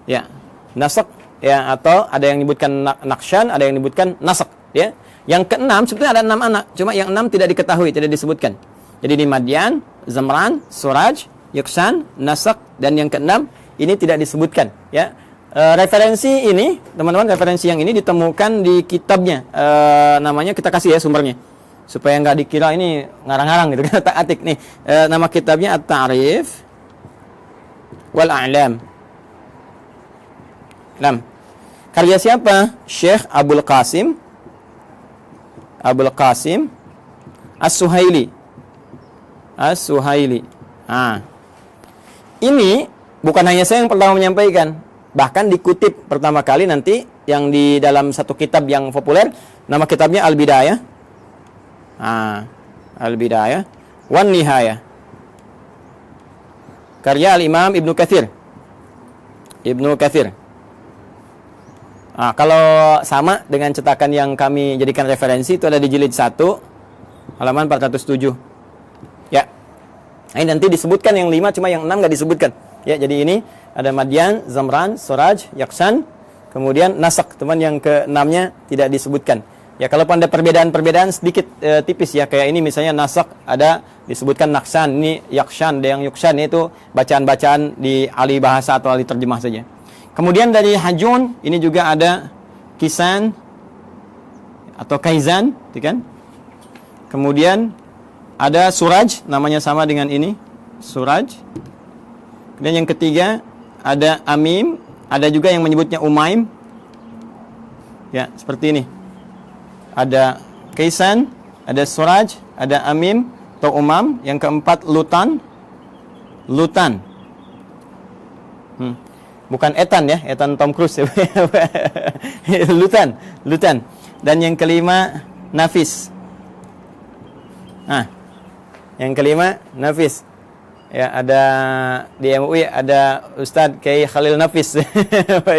Ya, Nasak ya, atau ada yang menyebutkan Nakshan, ada yang menyebutkan Nasak ya. Yang keenam sebetulnya ada 6 anak, cuma yang 6 tidak diketahui, tidak disebutkan. Jadi di Madian, Zamran, Suraj, Yukshan, Nasak, dan yang keenam ini tidak disebutkan ya. Referensi ini, teman-teman, referensi yang ini ditemukan di kitabnya. Namanya kita kasih ya sumbernya, supaya nggak dikira ini ngarang-ngarang gitu kan, tak-atik nih. Nama kitabnya At-Ta'rif wal A'lam. Karya siapa? Syekh Abul Qasim As-Suhaili. Nah, ini bukan hanya saya yang pertama menyampaikan, bahkan dikutip pertama kali nanti yang di dalam satu kitab yang populer, nama kitabnya Al-Bidayah. Al-Bidayah wan Nihayah. Karya Al-Imam Ibnu Katsir. Kalau sama dengan cetakan yang kami jadikan referensi itu ada di jilid 1 halaman 407. Ya. Ini nanti disebutkan yang 5, cuma yang 6 nggak disebutkan. Ya, jadi ini ada Madian, Zamran, Suraj, Yaksan, kemudian Nasak, teman yang ke-6-nya tidak disebutkan. Ya, kalau ada perbedaan sedikit tipis ya, kayak ini misalnya Nasak ada disebutkan Naksan, ini Yakshan, ada yang Yukshan, itu bacaan-bacaan di ahli bahasa atau ahli terjemah saja. Kemudian dari Hajun ini juga ada Kisan atau Kaizan, kan? Kemudian ada Suraj, namanya sama dengan ini, Suraj. Kemudian yang ketiga ada Amim, ada juga yang menyebutnya Umaim. Ya, seperti ini. Ada Kaisan, ada Suraj, ada Amim atau Umam. Yang keempat Lutan. Bukan Ethan ya, Ethan Tom Cruise. Lutan. Dan yang kelima Nafis. Yang kelima Nafis. Ya, ada di MUI ada Ustadz Kiai Khalil Nafis.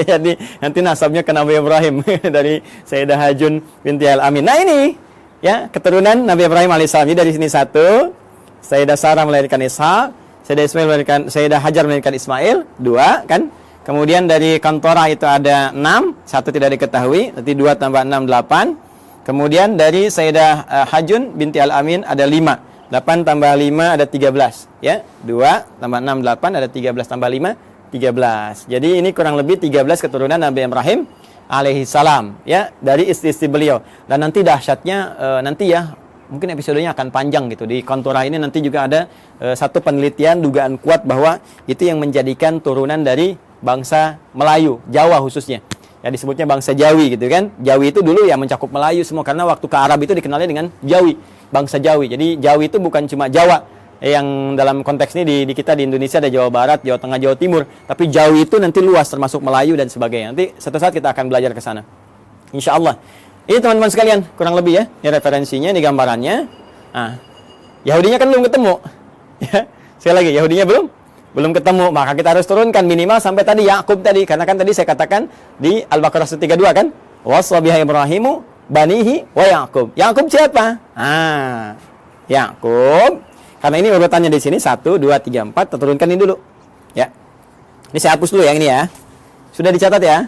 Jadi nanti nasabnya ke Nabi Ibrahim dari Sayyidah Hajun binti Al-Amin. Nah, ini ya keturunan Nabi Ibrahim alaihissalam. Jadi dari sini 1, Sayyidah Sarah melahirkan Ishak, Sayyidah Hajar melahirkan Ismail, 2 kan? Kemudian dari Kantorah itu ada 6, 1 tidak diketahui, nanti 2 tambah 6 8. Kemudian dari Sayyidah Hajun binti Al-Amin ada 5. 8 tambah 5 ada 13 ya. 2 tambah 6 8, ada 13 tambah 5 13. Jadi ini kurang lebih 13 keturunan Nabi Ibrahim alaihi salam ya, dari istri-istri beliau. Dan nanti dahsyatnya nanti ya, mungkin episodenya akan panjang gitu. Di Kantorah ini nanti juga ada satu penelitian dugaan kuat bahwa itu yang menjadikan turunan dari bangsa Melayu, Jawa khususnya. Ya disebutnya bangsa Jawi gitu kan. Jawi itu dulu ya mencakup Melayu semua, karena waktu ke Arab itu dikenalnya dengan Jawi, bangsa Jawi. Jadi Jawi itu bukan cuma Jawa yang dalam konteks ini di kita di Indonesia ada Jawa Barat, Jawa Tengah, Jawa Timur, tapi Jawi itu nanti luas termasuk Melayu dan sebagainya. Nanti suatu saat kita akan belajar ke sana. Insyaallah. Ini teman-teman sekalian, kurang lebih ya, ini referensinya, ini gambarannya. Nah, Yahudinya kan belum ketemu. Ya, sekali lagi Yahudinya belum ketemu, maka kita harus turunkan minimal sampai tadi Yakub tadi, karena kan tadi saya katakan di Al-Baqarah 132 kan, waswabiha Ibrahimu banihi wa Yakub. Yakub siapa? Yakub. Karena ini urutannya di sini 1 2 3 4, kita turunkan ini dulu. Ya. Ini saya hapus dulu yang ini ya. Sudah dicatat ya?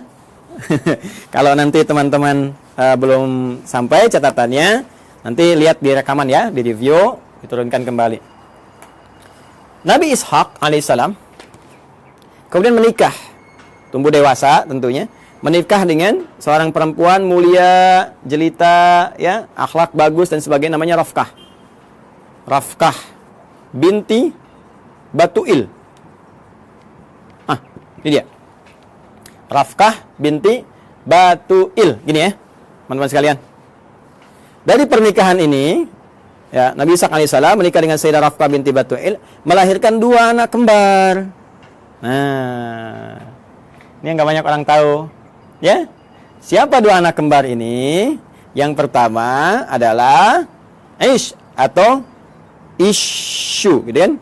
Kalau nanti teman-teman belum sampai catatannya, nanti lihat di rekaman ya, di review, diturunkan kembali. Nabi Ishak alaihissalam kemudian menikah, tumbuh dewasa tentunya, menikah dengan seorang perempuan mulia, jelita, ya, akhlak bagus dan sebagainya, namanya Rafkah. Rafkah binti Batuil. Ini dia. Rafkah binti Batuil. Gini ya, teman-teman sekalian. Dari pernikahan ini, ya, Nabi Ishaq alaihissalam menikah dengan Sayyidah Rafkah binti Batuil, melahirkan 2 anak kembar. Nah, ini yang gak banyak orang tahu. Ya, siapa 2 anak kembar ini? Yang pertama adalah Aish atau Ishu, gitu kan?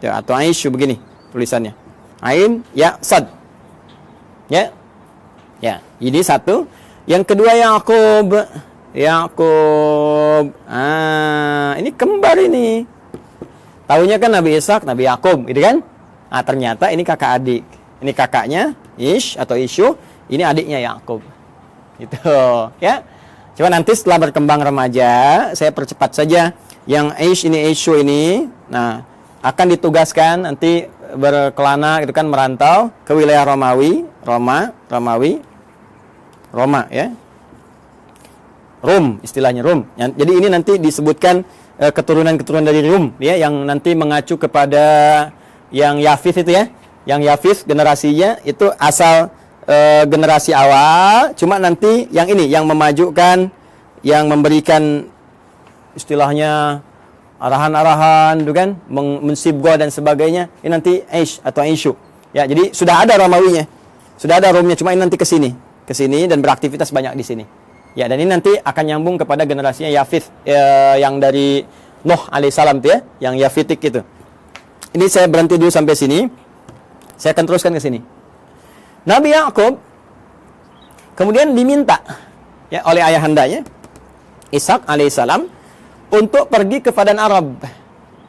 Ya, atau Aishu begini tulisannya. Ain, ya, sad. Ya. Ya, ini satu. Yang kedua Yakub. Yakub. Ini kembar ini. Tahunya kan Nabi Ishaq, Nabi Yakub, gitu kan? Ternyata ini kakak adik. Ini kakaknya Ish atau Ishu, ini adiknya Yakub. Gitu, ya. Coba nanti setelah berkembang remaja, saya percepat saja. Yang Ish ini, Ishu ini, nah, akan ditugaskan nanti berkelana gitu kan, merantau ke wilayah Romawi, Roma ya. Rum, istilahnya Rum. Jadi ini nanti disebutkan keturunan-keturunan dari Rum ya, yang nanti mengacu kepada yang Yafith itu ya. Yang Yafith generasinya itu asal generasi awal, cuma nanti yang ini yang memajukan, yang memberikan istilahnya arahan-arahan, gitu kan, mensibgah dan sebagainya. Ini nanti Aish atau Aishu. Ya, jadi sudah ada Romawinya. Sudah ada Romnya, cuma ini nanti ke sini dan beraktivitas banyak di sini. Ya, dan ini nanti akan nyambung kepada generasinya Yafith yang dari Nuh alaihissalam tuh ya, yang Yafitik itu. Ini saya berhenti dulu sampai sini. Saya akan teruskan ke sini. Nabi Yakub kemudian diminta ya oleh ayahandanya Ishak alaihissalam untuk pergi ke Padan Arab.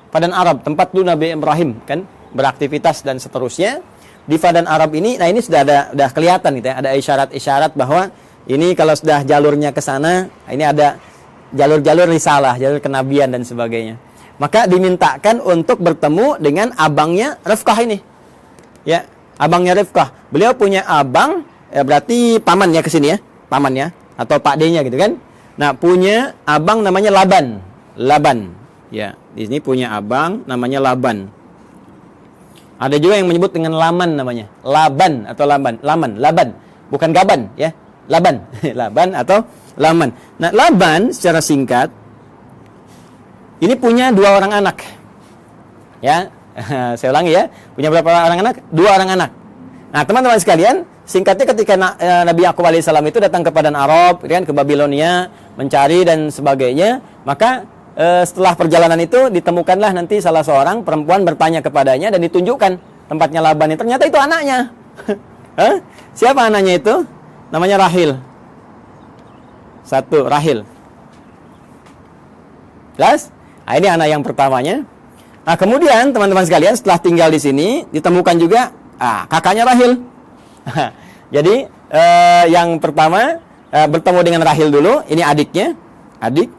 Padan Arab, tempat dulu Nabi Ibrahim kan beraktivitas dan seterusnya. Di Padan Arab ini, nah ini sudah kelihatan gitu ya, ada isyarat-isyarat bahwa ini kalau sudah jalurnya ke sana, ini ada jalur-jalur risalah, jalur kenabian dan sebagainya. Maka dimintakan untuk bertemu dengan abangnya Rifkah ini. Ya, abangnya Rifkah. Beliau punya abang, ya berarti pamannya ke sini ya, pamannya atau Pak D-nya gitu kan. Nah, punya abang namanya Laban. Ya, di sini punya abang namanya Laban. Ada juga yang menyebut dengan Laman namanya. Laban atau Laban. Bukan Gaban ya. Laban. Laban atau Laman. Nah, Laban secara singkat ini punya 2 orang anak. Ya, saya ulangi ya. Punya berapa orang anak? 2 orang anak. Nah, teman-teman sekalian, singkatnya ketika Nabi Yakub alaihissalam itu datang ke Padan Arab, kan, ke Babilonia, mencari dan sebagainya, maka setelah perjalanan itu ditemukanlah nanti salah seorang perempuan bertanya kepadanya dan ditunjukkan tempatnya Laban. Ternyata itu anaknya. Siapa anaknya itu? Namanya Rahil. 1, Rahil. Jelas? Nah, ini anak yang pertamanya. Nah, kemudian teman-teman sekalian setelah tinggal di sini ditemukan juga kakaknya Rahil. Jadi yang pertama bertemu dengan Rahil dulu. Ini adiknya, adik.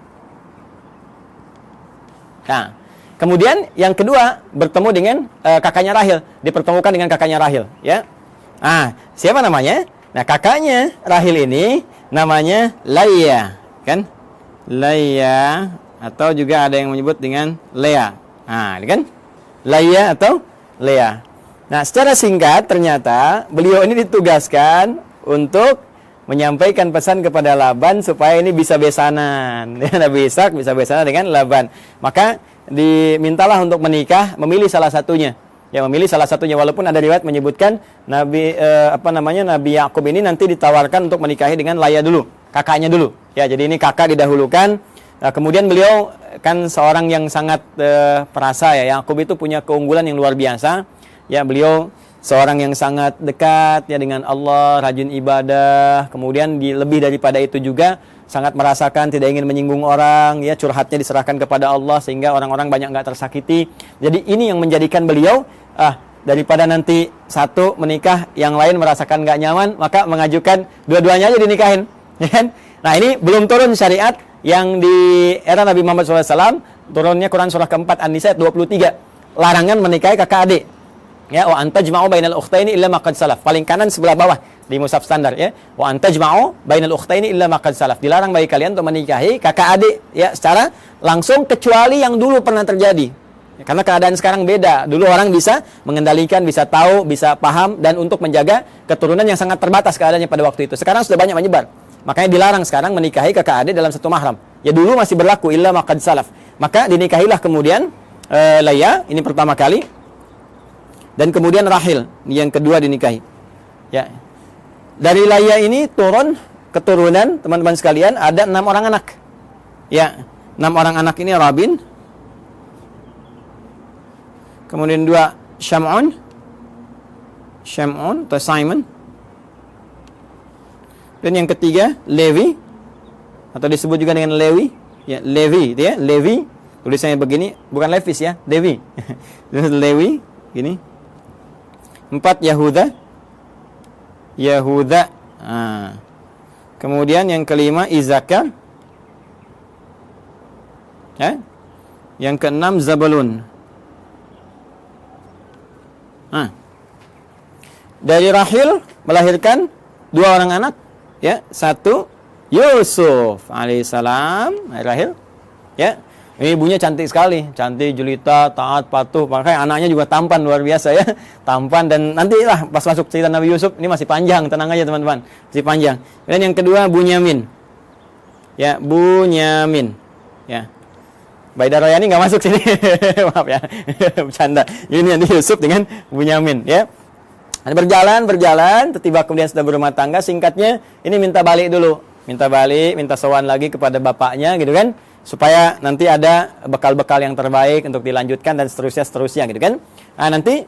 Nah, kemudian yang kedua bertemu dengan kakaknya Rahil, dipertemukan dengan kakaknya Rahil, ya. Siapa namanya? Nah, kakaknya Rahil ini namanya Laia, kan? Laia atau juga ada yang menyebut dengan Lea. Ini kan? Laia atau Lea. Nah, secara singkat ternyata beliau ini ditugaskan untuk menyampaikan pesan kepada Laban supaya ini bisa besanan. Nabi Ishak bisa besanan dengan Laban. Maka dimintalah untuk menikah, memilih salah satunya. Ya, memilih salah satunya, walaupun ada riwayat menyebutkan Nabi Nabi Yakub ini nanti ditawarkan untuk menikahi dengan Laya dulu, kakaknya dulu. Ya, jadi ini kakak didahulukan. Nah, kemudian beliau kan seorang yang sangat perasa ya. Yakub itu punya keunggulan yang luar biasa. Ya, beliau seorang yang sangat dekat ya dengan Allah, rajin ibadah, kemudian lebih daripada itu juga sangat merasakan tidak ingin menyinggung orang, ya, curhatnya diserahkan kepada Allah sehingga orang-orang banyak nggak tersakiti. Jadi ini yang menjadikan beliau daripada nanti satu menikah, yang lain merasakan nggak nyaman, maka mengajukan dua-duanya aja dinikahin. Ya kan? Nah, ini belum turun syariat yang di era Nabi Muhammad SAW, turunnya Quran surah keempat An-Nisa ayat 23, larangan menikahi kakak adik. Ya, wa antajma'u bainal ukhtaini illa ma qad salaf. Paling kanan sebelah bawah di mushaf standar ya. Wa antajma'u bainal ukhtaini illa ma qad salaf. Dilarang bagi kalian untuk menikahi kakak adik ya secara langsung kecuali yang dulu pernah terjadi. Ya, karena keadaan sekarang beda. Dulu orang bisa mengendalikan, bisa tahu, bisa paham dan untuk menjaga keturunan yang sangat terbatas keadaannya pada waktu itu. Sekarang sudah banyak menyebar. Makanya dilarang sekarang menikahi kakak adik dalam satu mahram. Ya dulu masih berlaku illa ma qad salaf. Maka dinikahilah kemudian Layya, ini pertama kali. Dan kemudian Rahil, yang kedua dinikahi. Ya. Dari Layya ini turun keturunan teman-teman sekalian ada 6 orang anak. Ya, 6 orang anak ini Rabin. Kemudian 2 Syam'un atau Simon. Dan yang ketiga Levi atau disebut juga dengan Lewi. Ya, Levi itu ya, Levi. Tulisannya begini, bukan Levis ya, Levi. Lewi, gini. 4 Yahuda. Kemudian yang kelima Izakar. Ya. Yang keenam Zabulun. Dari Rahil melahirkan 2 orang anak, ya. 1 Yusuf alaihissalam, Rahil. Ya. Ini ibunya cantik sekali, cantik, jelita, taat, patuh. Makanya anaknya juga tampan, luar biasa ya. Tampan dan nantilah pas masuk cerita Nabi Yusuf, ini masih panjang, tenang aja teman-teman. Masih panjang. Dan yang kedua Bunyamin. Ya, Bunyamin. Ya. Baida Royani nggak masuk sini. Maaf ya. Bercanda. Ini Yusuf dengan Bunyamin ya. Berjalan, tiba kemudian sudah berumah tangga. Singkatnya, ini minta balik dulu. Minta sowan lagi kepada bapaknya gitu kan. Supaya nanti ada bekal-bekal yang terbaik untuk dilanjutkan dan seterusnya gitu kan. Nah, nanti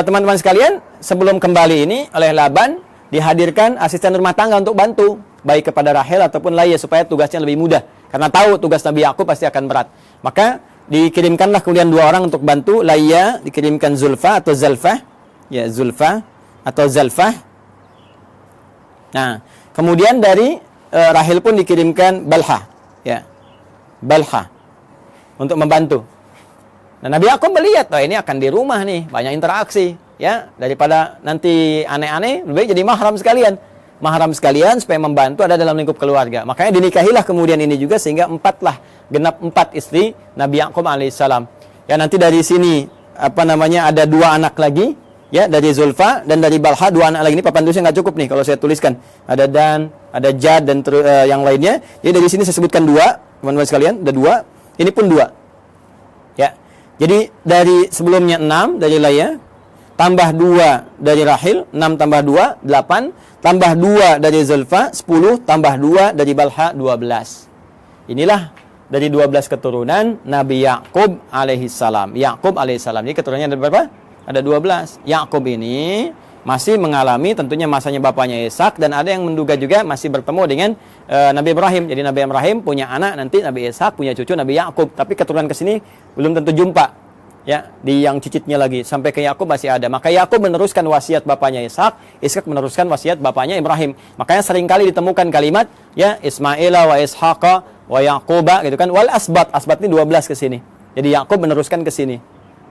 teman-teman sekalian sebelum kembali ini oleh Laban dihadirkan asisten rumah tangga untuk bantu baik kepada Rahel ataupun Layya supaya tugasnya lebih mudah karena tahu tugas Nabi Yakub pasti akan berat. Maka dikirimkanlah kemudian 2 orang untuk bantu. Layya dikirimkan Zulfa atau Zalfah. Ya, Zulfa atau Zalfah. Nah, kemudian dari Rahel pun dikirimkan Balha. Ya. Balha untuk membantu. Dan Nabi Yakub melihat, ini akan di rumah nih, banyak interaksi, ya, daripada nanti aneh-aneh, lebih baik jadi mahram sekalian supaya membantu ada dalam lingkup keluarga. Makanya dinikahilah kemudian ini juga sehingga 4 genap 4 istri Nabi Yakub alaihissalam. Ya, nanti dari sini ada 2 anak lagi, ya, dari Zulfa dan dari Balha 2 anak lagi. Ini papan tulisnya nggak cukup nih kalau saya tuliskan. Ada Dan, ada Jad dan yang lainnya. Jadi dari sini saya sebutkan 2. Teman-teman sekalian, ada 2. Ini pun 2. Ya. Jadi dari sebelumnya 6 dari Layya, tambah 2 dari Rahil, 6 tambah 2, 8, tambah 2 dari Zulfa, 10, tambah 2 dari Balha, 12. Inilah dari 12 keturunan Nabi Yakub alaihissalam. Ini keturunannya ada berapa? Ada 12. Yakub ini masih mengalami tentunya masanya bapaknya Ishak dan ada yang menduga juga masih bertemu dengan Nabi Ibrahim. Jadi Nabi Ibrahim punya anak nanti Nabi Ishak punya cucu Nabi Yakub, tapi keturunan ke sini belum tentu jumpa. Ya, di yang cicitnya lagi sampai ke Yakub masih ada. Maka Yakub meneruskan wasiat bapaknya Ishak, Ishak meneruskan wasiat bapaknya Ibrahim. Makanya seringkali ditemukan kalimat ya Ismaila wa Ishaqa wa Yaquba gitu kan, wal asbat. Asbat ini 12 ke sini. Jadi Yakub meneruskan ke sini.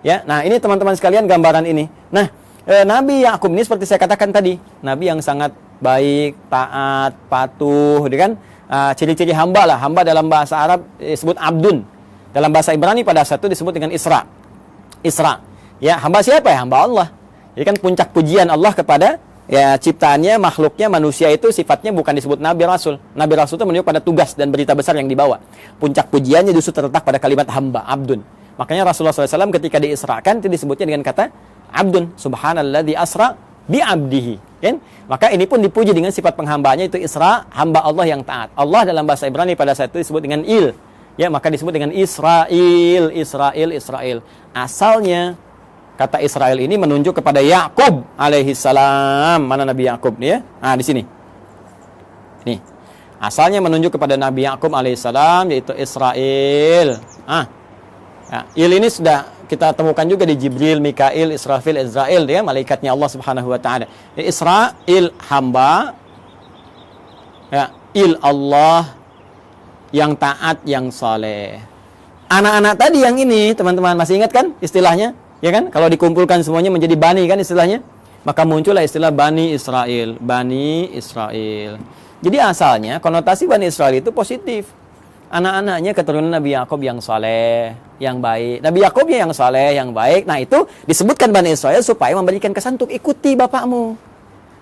Ya, nah ini teman-teman sekalian gambaran ini. Nah, Nabi Yakub ini seperti saya katakan tadi, Nabi yang sangat baik, taat, patuh, gitu kan? Ciri-ciri hamba lah. Hamba dalam bahasa Arab disebut abdun. Dalam bahasa Ibrani pada saat itu disebut dengan Isra. Ya, hamba siapa ya? Hamba Allah. Jadi kan puncak pujian Allah kepada ya ciptaannya, makhluknya, manusia itu sifatnya bukan disebut Nabi Rasul. Nabi Rasul itu menunjuk pada tugas dan berita besar yang dibawa. Puncak pujiannya justru terletak pada kalimat hamba, abdun. Makanya Rasulullah SAW ketika diisrakan itu disebutnya dengan kata abdun, subhanalladzi asra bi abdihi, kan? Maka ini pun dipuji dengan sifat penghambaannya itu Isra, hamba Allah yang taat. Allah dalam bahasa Ibrani pada saat itu disebut dengan Il. Ya, maka disebut dengan Israel. Asalnya kata Israel ini menunjuk kepada Yakub alaihissalam. Mana Nabi Yakub nih ya? Nah, di sini. Nih. Asalnya menunjuk kepada Nabi Yakub alaihissalam yaitu Israel. Ya, Il ini sudah kita temukan juga di Jibril, Mikail, Israfil, Israel, ya, malaikatnya Allah Subhanahu wa taala. Israel hamba, ya, Il Allah yang taat, yang saleh. Anak-anak tadi yang ini, teman-teman masih ingat kan istilahnya? Ya kan? Kalau dikumpulkan semuanya menjadi Bani kan istilahnya. Maka muncullah istilah Bani Israel. Bani Israel. Jadi asalnya konotasi Bani Israel itu positif. Anak-anaknya keturunan Nabi Yakub yang saleh, yang baik. Nabi Yakubnya yang saleh, yang baik. Nah itu disebutkan Bani Israel supaya memberikan kesan untuk ikuti bapakmu.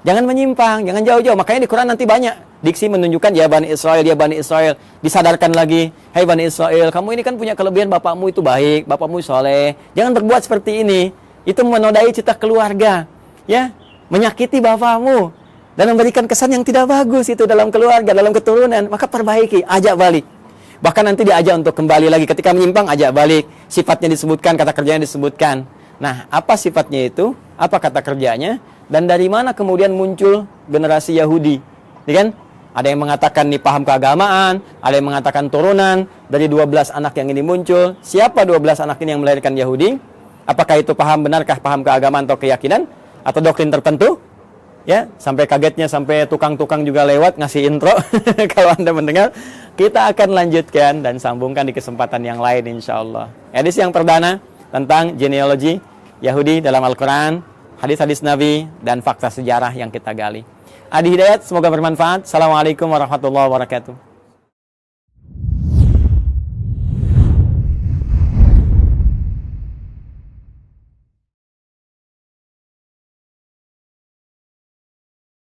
Jangan menyimpang, jangan jauh-jauh. Makanya di Quran nanti banyak diksi menunjukkan ya Bani Israel, ya Bani Israel. Disadarkan lagi, hai Bani Israel, kamu ini kan punya kelebihan, bapakmu itu baik, bapakmu saleh. Jangan berbuat seperti ini. Itu menodai cita keluarga, ya, menyakiti bapakmu dan memberikan kesan yang tidak bagus itu dalam keluarga, dalam keturunan. Maka perbaiki, ajak balik. Bahkan nanti diajak untuk kembali lagi. Ketika menyimpang, ajak balik. Sifatnya disebutkan, kata kerjanya disebutkan. Nah, apa sifatnya itu? Apa kata kerjanya? Dan dari mana kemudian muncul generasi Yahudi? Ya kan? Ada yang mengatakan nih paham keagamaan, ada yang mengatakan turunan dari 12 anak yang ini muncul. Siapa 12 anak ini yang melahirkan Yahudi? Apakah itu paham benarkah paham keagamaan atau keyakinan atau doktrin tertentu? Ya, sampai kagetnya sampai tukang-tukang juga lewat ngasih intro. Kalau Anda mendengar, kita akan lanjutkan dan sambungkan di kesempatan yang lain insyaallah. Edisi yang perdana tentang genealogi Yahudi dalam Al-Quran, hadis-hadis Nabi, dan fakta sejarah yang kita gali. Adi Hidayat, semoga bermanfaat. Assalamualaikum warahmatullahi wabarakatuh.